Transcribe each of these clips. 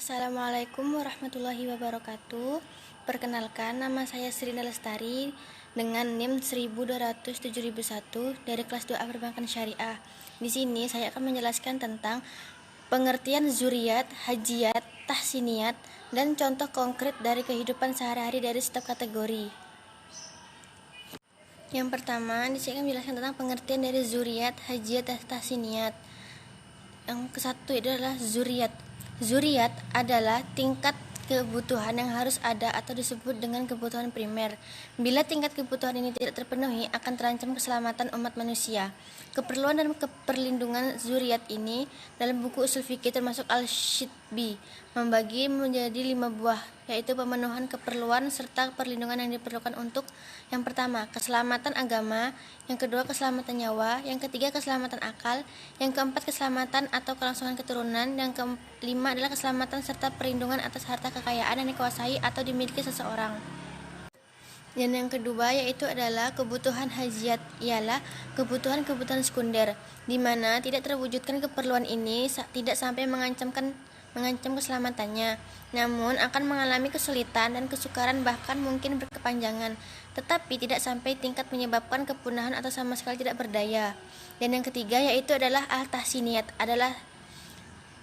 Assalamualaikum warahmatullahi wabarakatuh. Perkenalkan, nama saya Srina Lestari dengan NIM 1207001 dari kelas 2A Perbankan Syariah. Di sini saya akan menjelaskan tentang pengertian zuriat, hajiat, tahsiniyat, dan contoh konkret dari kehidupan sehari-hari dari setiap kategori. Yang pertama, saya akan menjelaskan tentang pengertian dari zuriat, hajiat, dan tahsiniyat. Yang ke-1 adalah zuriat. Zuriat adalah tingkat kebutuhan yang harus ada atau disebut dengan kebutuhan primer. Bila tingkat kebutuhan ini tidak terpenuhi, akan terancam keselamatan umat manusia. Keperluan dan keperlindungan zuriat ini dalam buku usul fikih termasuk Al-Shitbi membagi menjadi 5 buah, yaitu pemenuhan keperluan serta perlindungan yang diperlukan untuk yang pertama, keselamatan agama, yang kedua, keselamatan nyawa, yang ketiga, keselamatan akal, yang keempat, keselamatan atau kelangsungan keturunan, yang kelima adalah keselamatan serta perlindungan atas harta kekayaan yang dikuasai atau dimiliki seseorang. Dan yang kedua yaitu adalah kebutuhan hajiat, ialah kebutuhan-kebutuhan sekunder, di mana tidak terwujudkan keperluan ini tidak sampai mengancam keselamatannya, namun akan mengalami kesulitan dan kesukaran bahkan mungkin berkepanjangan, tetapi tidak sampai tingkat menyebabkan kepunahan atau sama sekali tidak berdaya. Dan yang ketiga yaitu adalah al-tahsiniyat, adalah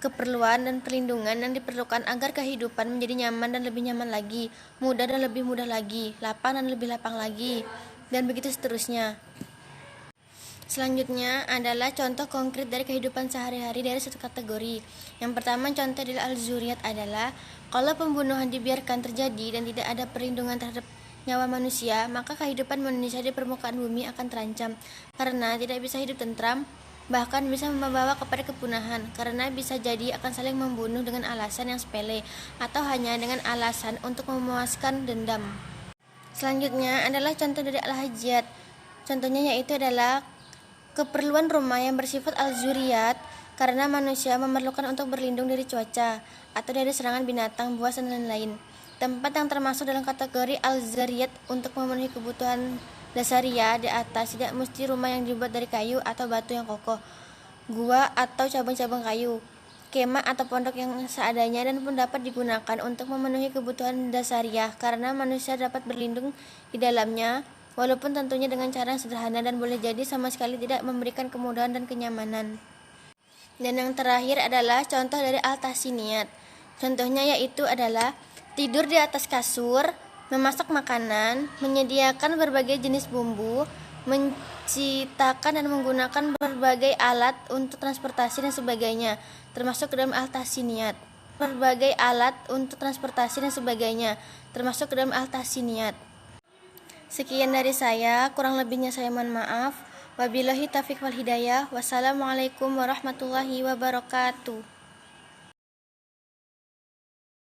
keperluan dan perlindungan yang diperlukan agar kehidupan menjadi nyaman dan lebih nyaman lagi, mudah dan lebih mudah lagi, lapang dan lebih lapang lagi, dan begitu seterusnya. Selanjutnya adalah contoh konkret dari kehidupan sehari-hari dari satu kategori. Yang pertama, contoh dari al-zuriat adalah kalau pembunuhan dibiarkan terjadi dan tidak ada perlindungan terhadap nyawa manusia, maka kehidupan manusia di permukaan bumi akan terancam karena tidak bisa hidup tentram, bahkan bisa membawa kepada kepunahan, karena bisa jadi akan saling membunuh dengan alasan yang sepele atau hanya dengan alasan untuk memuaskan dendam. Selanjutnya adalah contoh dari al-hajiat. Contohnya yaitu adalah keperluan rumah yang bersifat al-zuriat karena manusia memerlukan untuk berlindung dari cuaca atau dari serangan binatang, buas, dan lain-lain. Tempat yang termasuk dalam kategori al-zariyat untuk memenuhi kebutuhan dasariah di atas tidak mesti rumah yang dibuat dari kayu atau batu yang kokoh, gua atau cabang-cabang kayu, kemah atau pondok yang seadanya, dan pun dapat digunakan untuk memenuhi kebutuhan dasariah karena manusia dapat berlindung di dalamnya, walaupun tentunya dengan cara yang sederhana dan boleh jadi sama sekali tidak memberikan kemudahan dan kenyamanan. Dan yang terakhir adalah contoh dari al-tahsiniyat. Contohnya yaitu adalah tidur di atas kasur, memasak makanan, menyediakan berbagai jenis bumbu, menciptakan dan menggunakan berbagai alat untuk transportasi dan sebagainya, termasuk dalam al-tahsiniyat. Berbagai alat untuk transportasi dan sebagainya, termasuk dalam al-tahsiniyat. Sekian dari saya, kurang lebihnya saya mohon maaf. Wabillahi taufiq wal hidayah. Wassalamualaikum warahmatullahi wabarakatuh.